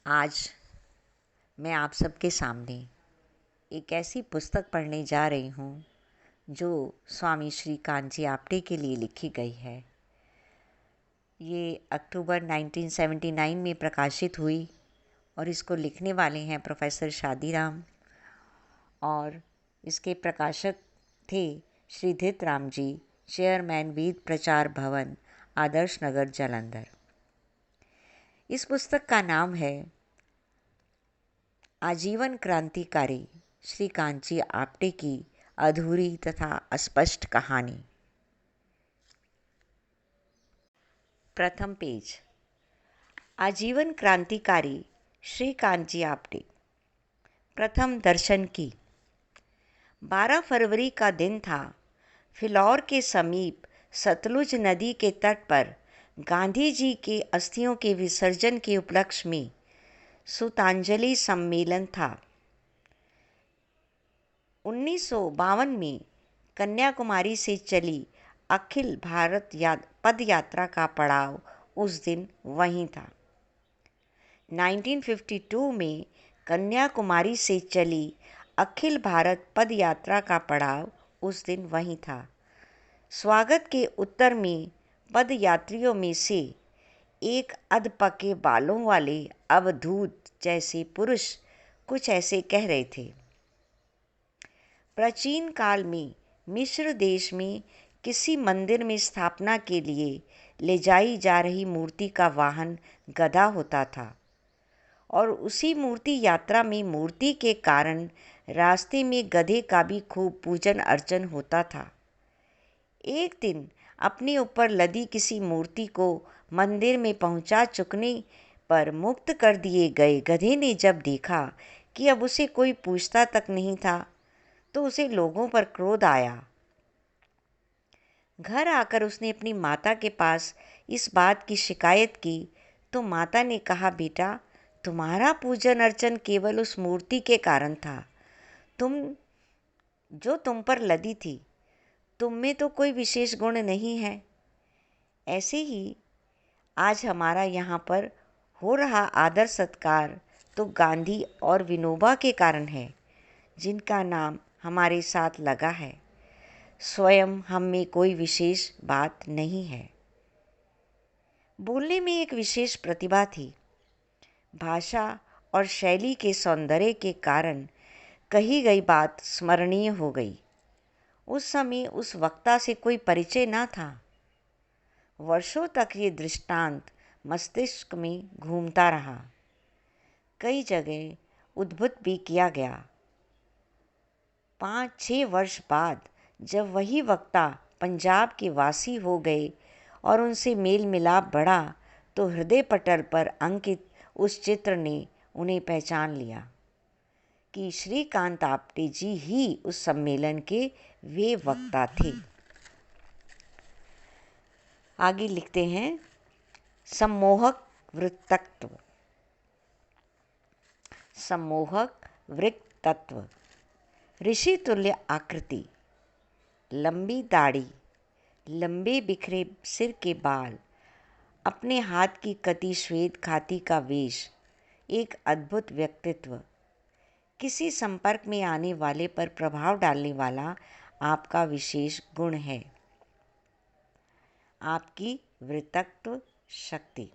आज मैं आप सबके सामने एक ऐसी पुस्तक पढ़ने जा रही हूँ जो स्वामी श्री कांची आप्टे के लिए लिखी गई है। ये अक्टूबर 1979 में प्रकाशित हुई और इसको लिखने वाले हैं प्रोफेसर शादीराम और इसके प्रकाशक थे श्री धीतराम जी, चेयरमैन वेद प्रचार भवन, आदर्श नगर, जालंधर। इस पुस्तक का नाम है आजीवन क्रांतिकारी श्री कांची आप्टे की अधूरी तथा अस्पष्ट कहानी। प्रथम पेज। आजीवन क्रांतिकारी श्री कांची आप्टे। प्रथम दर्शन की। 12 फरवरी का दिन था। फिलौर के समीप सतलुज नदी के तट पर गांधी जी के अस्थियों के विसर्जन के उपलक्ष्य में सुतांजलि सम्मेलन था। 1952 में कन्याकुमारी से चली अखिल भारत पद यात्रा का पड़ाव उस दिन वहीं था। 1952 में कन्याकुमारी से चली अखिल भारत पद यात्रा का पड़ाव उस दिन वहीं था। स्वागत के उत्तर में पद यात्रियों में से एक अधपके बालों वाले अवधूत जैसे पुरुष कुछ ऐसे कह रहे थे। प्राचीन काल में मिस्र देश में किसी मंदिर में स्थापना के लिए ले जाई जा रही मूर्ति का वाहन गधा होता था और उसी मूर्ति यात्रा में मूर्ति के कारण रास्ते में गधे का भी खूब पूजन अर्चन होता था। एक दिन अपने ऊपर लदी किसी मूर्ति को मंदिर में पहुंचा चुकने पर मुक्त कर दिए गए गधे ने जब देखा कि अब उसे कोई पूछता तक नहीं था तो उसे लोगों पर क्रोध आया। घर आकर उसने अपनी माता के पास इस बात की शिकायत की तो माता ने कहा, बेटा, तुम्हारा पूजन अर्चन केवल उस मूर्ति के कारण था, तुम पर लदी थी, तुम में तो कोई विशेष गुण नहीं है। ऐसे ही आज हमारा यहाँ पर हो रहा आदर सत्कार तो गांधी और विनोबा के कारण है, जिनका नाम हमारे साथ लगा है। स्वयं हम में कोई विशेष बात नहीं है। बोलने में एक विशेष प्रतिभा थी। भाषा और शैली के सौंदर्य के कारण कही गई बात स्मरणीय हो गई। उस समय उस वक्ता से कोई परिचय न था। वर्षों तक ये दृष्टांत मस्तिष्क में घूमता रहा। कई जगह उद्धृत भी किया गया। 5-6 वर्ष बाद जब वही वक्ता पंजाब के वासी हो गए और उनसे मेल मिलाप बढ़ा तो हृदय पटल पर अंकित उस चित्र ने उन्हें पहचान लिया कि श्रीकांत आप्टे जी ही उस सम्मेलन के वे वक्ता थे। आगे लिखते हैं, सम्मोहक वृत्तत्व। सम्मोहक वृत्तत्व। ऋषि तुल्य आकृति, लंबी दाढ़ी, लंबे बिखरे सिर के बाल, अपने हाथ की कती श्वेत खाती का वेश, एक अद्भुत व्यक्तित्व, किसी संपर्क में आने वाले पर प्रभाव डालने वाला आपका विशेष गुण है। आपकी वृत्तत्व शक्ति।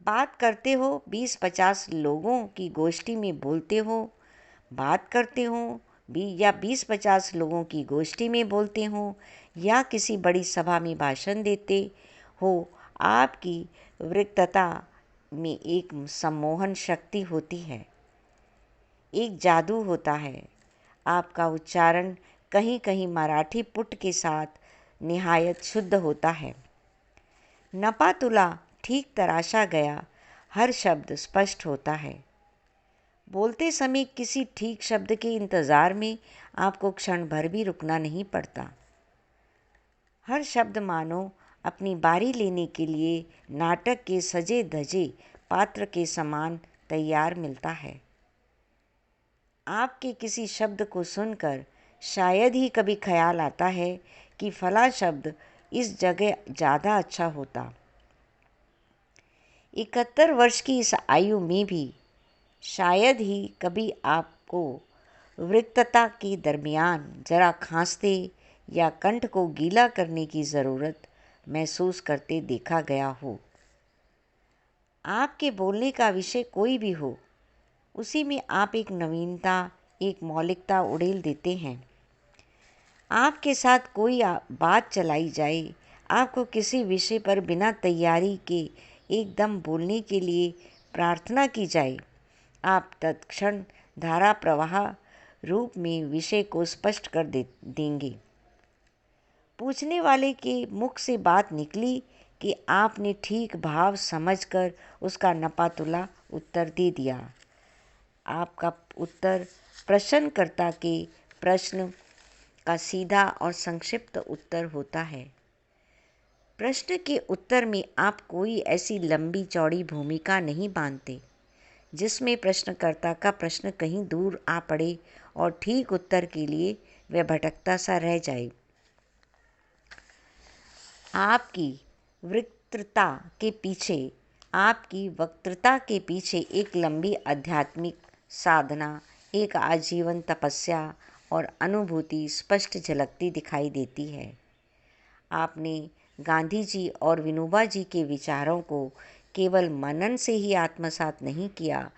बात करते हो 20-50 लोगों की गोष्ठी में बोलते हो, बात करते हो या 20-50 लोगों की गोष्ठी में बोलते हो या किसी बड़ी सभा में भाषण देते हो, आपकी वक्तृता में एक सम्मोहन शक्ति होती है, एक जादू होता है। आपका उच्चारण कहीं कहीं मराठी पुट के साथ निहायत शुद्ध होता है। नपा तुला ठीक तराशा गया हर शब्द स्पष्ट होता है। बोलते समय किसी ठीक शब्द के इंतज़ार में आपको क्षण भर भी रुकना नहीं पड़ता। हर शब्द मानो अपनी बारी लेने के लिए नाटक के सजे धजे पात्र के समान तैयार मिलता है। आपके किसी शब्द को सुनकर शायद ही कभी ख्याल आता है कि फला शब्द इस जगह ज़्यादा अच्छा होता। 71 वर्ष की इस आयु में भी शायद ही कभी आपको वृक्तता के दरमियान जरा खांसते या कंठ को गीला करने की ज़रूरत महसूस करते देखा गया हो। आपके बोलने का विषय कोई भी हो, उसी में आप एक नवीनता, एक मौलिकता उड़ेल देते हैं। आपके साथ कोई बात चलाई जाए, आपको किसी विषय पर बिना तैयारी के एकदम बोलने के लिए प्रार्थना की जाए, आप तत्क्षण धारा प्रवाह रूप में विषय को स्पष्ट कर देंगे। पूछने वाले के मुख से बात निकली कि आपने ठीक भाव समझकर उसका नपातुला उत्तर दे दिया। आपका उत्तर प्रश्नकर्ता के प्रश्न का सीधा और संक्षिप्त उत्तर होता है। प्रश्न के उत्तर में आप कोई ऐसी लंबी चौड़ी भूमिका नहीं बांधते जिसमें प्रश्नकर्ता का प्रश्न कहीं दूर आ पड़े और ठीक उत्तर के लिए वह भटकता सा रह जाए। आपकी वक्तृता के पीछे एक लंबी आध्यात्मिक साधना, एक आजीवन तपस्या और अनुभूति स्पष्ट झलकती दिखाई देती है। आपने गांधी जी और विनोबा जी के विचारों को केवल मनन से ही आत्मसात नहीं किया,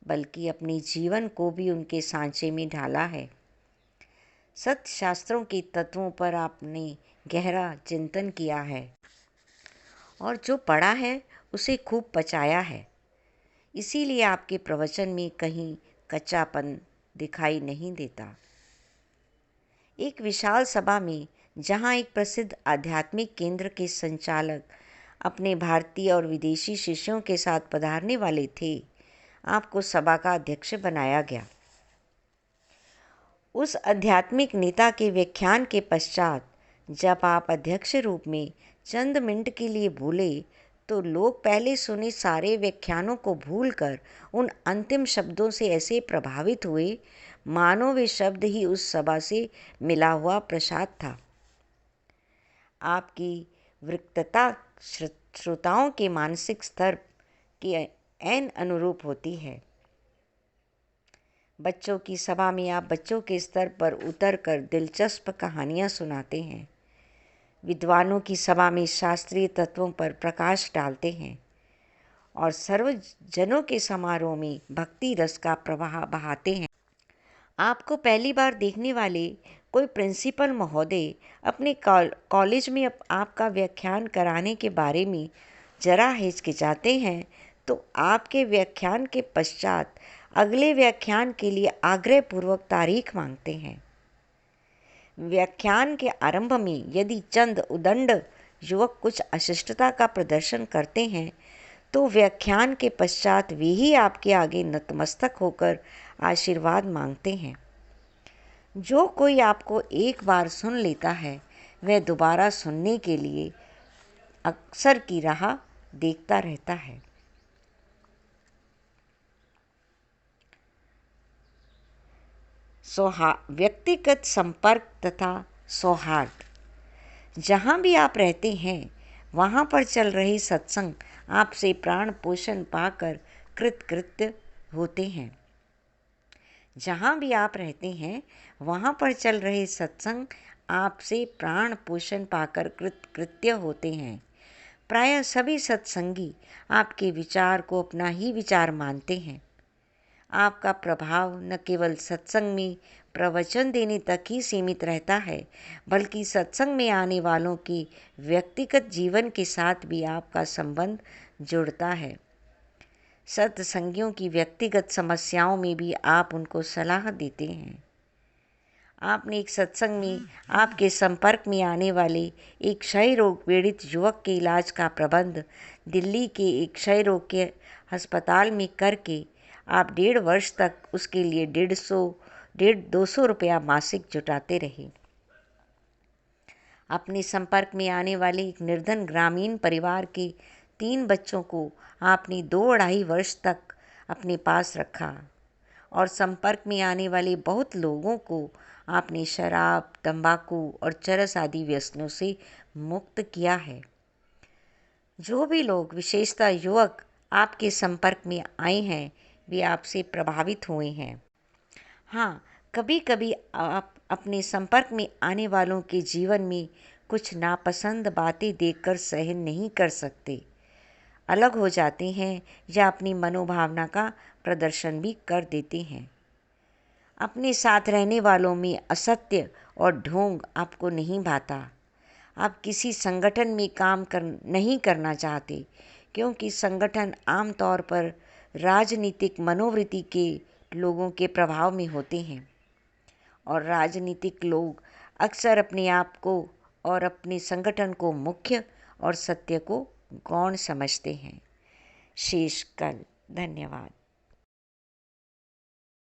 बल्कि अपने जीवन को भी उनके सांचे में ढाला है। सत्य शास्त्रों के तत्वों पर आपने गहरा चिंतन किया है और जो पढ़ा है उसे खूब पचाया है। इसीलिए आपके प्रवचन में कहीं कच्चापन दिखाई नहीं देता। एक विशाल सभा में जहां एक प्रसिद्ध आध्यात्मिक केंद्र के संचालक अपने भारतीय और विदेशी शिष्यों के साथ पधारने वाले थे, आपको सभा का अध्यक्ष बनाया गया। उस आध्यात्मिक नेता के व्याख्यान के पश्चात जब आप अध्यक्ष रूप में चंद मिनट के लिए बोले, तो लोग पहले सुने सारे व्याख्यानों को भूलकर उन अंतिम शब्दों से ऐसे प्रभावित हुए मानो वे शब्द ही उस सभा से मिला हुआ प्रसाद था। आपकी वक्तृता श्रोताओं के मानसिक स्तर के ऐन अनुरूप होती है। बच्चों की सभा में आप बच्चों के स्तर पर उतरकर दिलचस्प कहानियाँ सुनाते हैं। विद्वानों की सभा में शास्त्रीय तत्वों पर प्रकाश डालते हैं और सर्वजनों के समारोह में भक्ति रस का प्रवाह बहाते हैं। आपको पहली बार देखने वाले कोई प्रिंसिपल महोदय अपने कॉलेज में आपका व्याख्यान कराने के बारे में जरा हिचकिचाते हैं, तो आपके व्याख्यान के पश्चात अगले व्याख्यान के लिए आग्रहपूर्वक तारीख मांगते हैं। व्याख्यान के आरंभ में यदि चंद उदंड युवक कुछ अशिष्टता का प्रदर्शन करते हैं, तो व्याख्यान के पश्चात वे ही आपके आगे नतमस्तक होकर आशीर्वाद मांगते हैं। जो कोई आपको एक बार सुन लेता है, वह दोबारा सुनने के लिए अक्सर की राह देखता रहता है। व्यक्तिगत संपर्क तथा सौहार्द। जहाँ भी आप रहते हैं, वहाँ पर चल रहे सत्संग आपसे प्राण पोषण पाकर कृतकृत्य होते हैं। जहाँ भी आप रहते हैं, वहाँ पर चल रहे सत्संग आपसे प्राण पोषण पाकर कृतकृत्य होते हैं। प्रायः सभी सत्संगी आपके विचार को अपना ही विचार मानते हैं। आपका प्रभाव न केवल सत्संग में प्रवचन देने तक ही सीमित रहता है, बल्कि सत्संग में आने वालों के व्यक्तिगत जीवन के साथ भी आपका संबंध जुड़ता है। सत्संगियों की व्यक्तिगत समस्याओं में भी आप उनको सलाह देते हैं। आपने एक सत्संग में आपके संपर्क में आने वाले एक क्षय रोग पीड़ित युवक के इलाज का प्रबंध दिल्ली के एक क्षय रोग के अस्पताल में करके आप 1.5 वर्ष तक उसके लिए 150 रुपया मासिक जुटाते रहे। अपने संपर्क में आने वाले एक निर्धन ग्रामीण परिवार के 3 बच्चों को आपने 2-2.5 वर्ष तक अपने पास रखा और संपर्क में आने वाले बहुत लोगों को आपने शराब, तंबाकू और चरस आदि व्यसनों से मुक्त किया है। जो भी लोग, विशेषतः युवक, आपके संपर्क में आए हैं वे आपसे प्रभावित हुए हैं। हाँ, कभी कभी आप अपने संपर्क में आने वालों के जीवन में कुछ नापसंद बातें देखकर सहन नहीं कर सकते, अलग हो जाते हैं या अपनी मनोभावना का प्रदर्शन भी कर देते हैं। अपने साथ रहने वालों में असत्य और ढोंग आपको नहीं भाता। आप किसी संगठन में नहीं करना चाहते, क्योंकि संगठन आमतौर पर राजनीतिक मनोवृत्ति के लोगों के प्रभाव में होते हैं और राजनीतिक लोग अक्सर अपने आप को और अपने संगठन को मुख्य और सत्य को गौण समझते हैं। शेष कल। धन्यवाद।